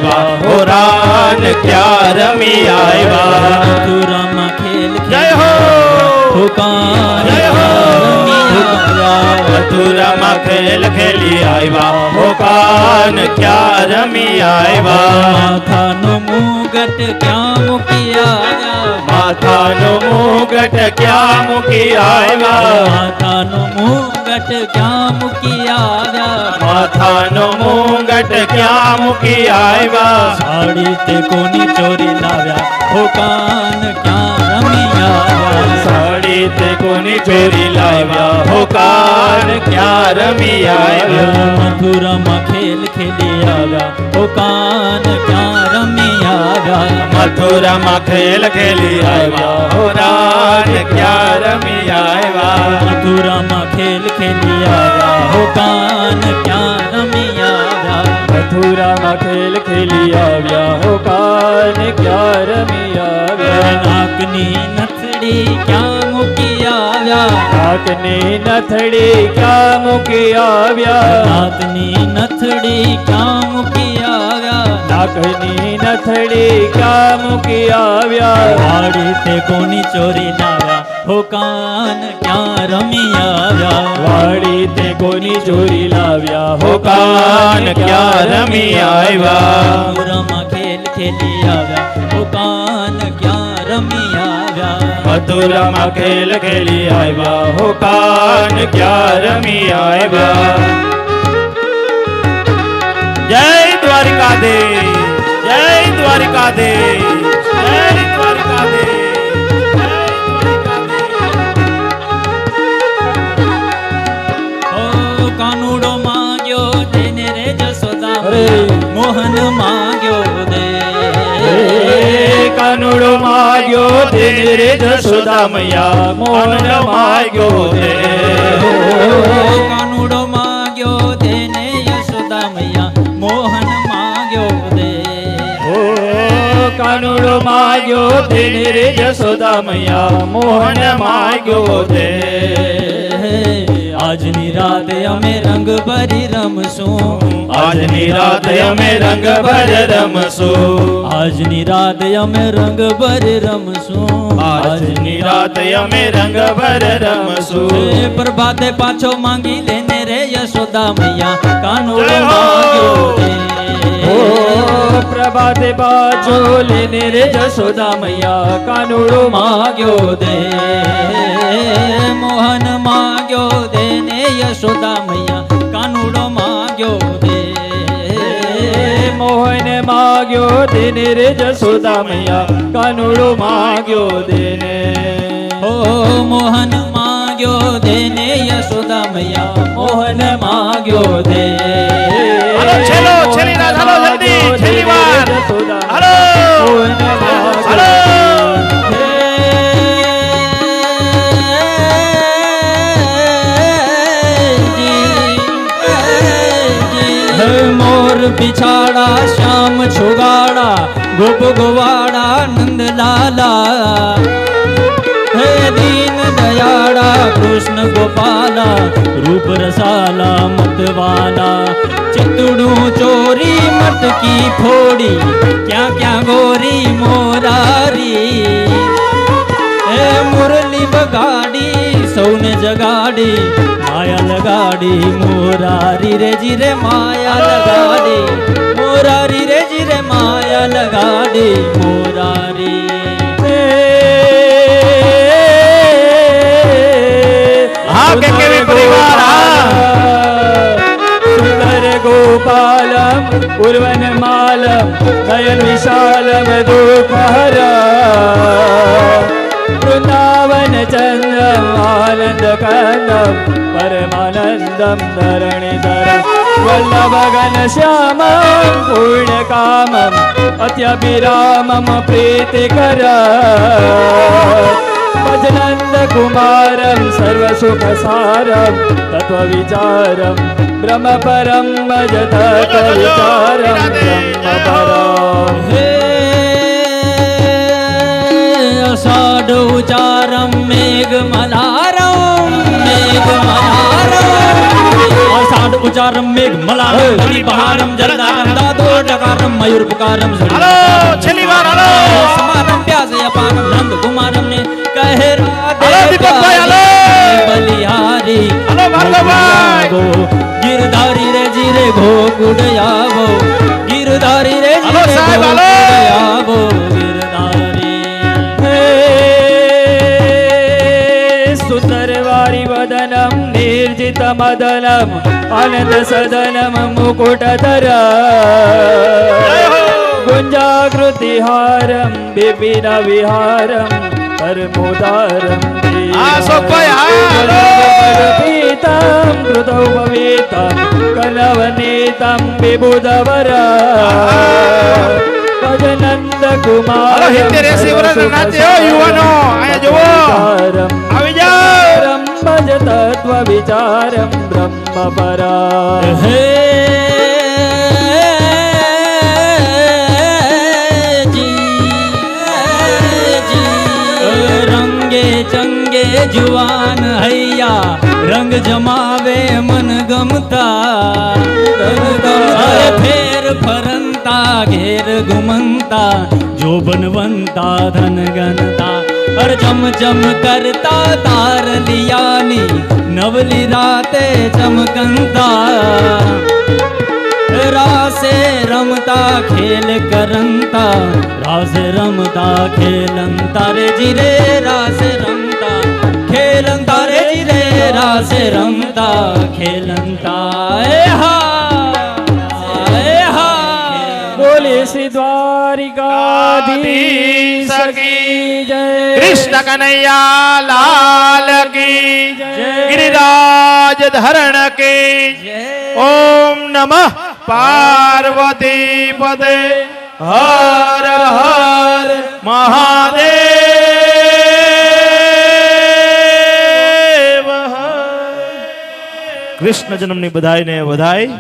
આવ્યા, હો રાન ક્યાં રમી આવ્યા. મથુરામાં ખેલ જય હો, હોકાન જય હો. મથુરામાં ખેલ ખેલી આવ્યા, હો કાન ક્યાં રમી આવ્યા. માથાનો મુગટ ક્યાં મૂકી આવ્યા, માથાનો મુગટ ક્યાં મૂકી આવ્યા. માથાનો મુગટ ક્યાં મૂકી આવ્યા, માથાનો મુગટ ક્યાં મૂકી આવ્યા. સાડી તે કોની ચોરી લાવ્યા, હોકાન ક્યાં રમી આવ્યા. સાડી તે કોની ચોરી લાવ્યા, હો કાન ક્યાં રમી આવ્યા. મથુરામાં ખેલ ખેલી આવ્યા, હોકાન ક્યાં રમી આવ્યા. મથુરામાં ખેલ ખેલી આવ્યા, હો રાન ક્યાં રમી આવ્યા. મથુરામાં ખેલ ખેલી આવ્યા, હોકાન ક્યાં રમી આવ્યા. મથુરામાં ખેલ ખેલી આવ્યા, હો કાન ક્યાં રમી આવ્યા. નાકની નથડી ક્યાં મૂકી આવ્યા, નાકની નથડી ક્યાં મૂકી આવ્યા. નાકની નથડી ક્યાં મૂકી આવ્યા. નાકની નથડી ક્યાં મૂકી આવ્યા. વાડી તે કોની ચોરી લાવ્યા, હોકાન ક્યાં રમી આવ્યા. વાડી તે કોની ચોરી લાવ્યા, હો કાન ક્યાં રમી આવ્યા. મથુરામાં ખેલ ખેલી આવ્યા, હોકાન ક્યાં રમી આવ્યા. મથુરામાં ખેલ ખેલી આવ્યા, હો કાન ક્યાં રમી આવ્યા. જય દ્વારિકાધીશ, જય દ્વારિકાધીશ, જય દ્વારિકાધીશ, જય દ્વારિકાધીશ. ઓ કાનુડો માંગ્યો તેને રે જશોદા, મોહન માંગ્યો દે. કાનુડો માગ્યો તે રે જશોદા મૈયા, મોહન માગ્યો તે. કાનુડો માંગ્યો તેને યશોદા મૈયા, મોહન માંગ્યો દે. કાનુડો માગ્યો તે રે જશોદા મૈયા, મોહન માગ્યો તે. આજની રાત અમે રંગ ભરી રમશું, આજની રાત અમે રંગ ભર રમશું. આજની રાત અમે રંગ ભરી રમશું. આજની રાત અમે રંગ ભર રમશું. પ્રભાતે પાછો માંગી લેને રે યશોદા મૈયા, કાનુડો જય હો. માંગ્યો દે. ઓ પ્રભાતે પાછો લેને રે જશોદા મૈયા, કાનુડો માંગ્યો દે. મોહન માંગ્યો દે ને યશોદા મૈયા, કાનુડો માંગ્યો દે. મોહન માગ્યો તેને રે જશોદા મૈયા, કાનુડો માગ્યો તેને. ઓ મોહન માંગ્યો દે ને યશોદા મૈયા, મોહન માંગ્યો દે. હાલો છેલ્લો, છેલ્લી રાત, હાલો જલ્દી, છેલ્લી વાર. હાલો, મોહન હાલો. મોર બિછાડા શ્યામ છુગાડા, ગોપ ગોવાડા નંદલાલા. હે દીન દયાળા કૃષ્ણ ગોપાલા, રૂપ રસાલા મતવાલા. ચિતડું ચોરી મટકી ફોડી, ક્યાં ક્યાં ગોરી મોરારી. હે મુરલી બગાડી સૌને જગાડી, માયા લગાડી મોરારી રે જીરે માયા લગાડી. મોરારી રે જીરે માયા લગાડી મોરારી. હા કે કેવી પરિવાર. હા સુંદર ગોપાલમ પૂર્વન માલમ, નયન વિશાલમ દુઃખહરા. વૃંદાવન ચંદ્રમ આનંદ કંદમ, પરમાનંદમ ધરણીધરમ. વલ્લભ ઘન શ્યામમ પૂર્ણ કામમ, અત્યભિરામમ પ્રીતિકર. ભજનંદ કુમારમ સર્વ સુખ સારમ, તત્વ વિચારમ બ્રહ્મ પરમ ભજત વિચારમ બ્રહ્મ પરમ. હે અષાઢ ઉચારમ મેઘ મલારમ, મેઘ મલારમ. અષાઢ ચારમ મેઘ મલારમ ધની બહારમ જલદારમ દાદો ડકારમ મયુર પુકારમ હાલો છેલ્લી વાર હાલો સમારમ પ્યાસે અપારમ નંદ કુમારમ ને કહે હાલો દીપકભાઈ હાલો બલિહારી હાલો ભાર્ગવભાઈ ગો ગિરધારી રે જીરે ગોકુળ આવો ગિરધારી રે હાલો જીરે સાહેબ, હાલો. ગોકુળ આવો ગિરધારી સુંદરવારી વદનમ નિર્જિત મદનમ આનંદ સદનમ મુકુટધર ગુંજાકૃતિ હારમ બિપિન વિહારમ પરમોદારમ હા, અશોકભાઈ, હાલો. પીતમ કૃતૌપવીતમ કલવનીતમ વિબુધવર ભજનંદ કુમાર હાલો 70-80 વર્ષના નાતે હો યુવાનો અહીંયા જુઓ આવી જાઓ ભજ તત્વ વિચારમ બ્રહ્મ પરા હે રંગે ચંગે જુવાન હૈયા રંગ જમાવે મન ગમતા અરે ફેર ફરંતા ઘેર ઘુમંતા જોબનવંતા ધન ગનતા અરે ચમ ચમ કરતા તાર લિયાની નવલી રાતે ચમકંતા રાસે રમતા ખેલ કરંતા રાસે રમતા ખેલંતા રે જીરે રાસે રમતા ખેલંતા રે જીરે રાસે રમતા ખેલંતા એ હા બોલે શ્રી દ્વારિકાધીશ કી જય કૃષ્ણ કનૈયા લાલ કી ગિરિરાજ ધરણ કી ઓમ નમઃ પાર્વતી પદે હર હર મહાદેવ કૃષ્ણ જન્મની બધાઈને વધાઈ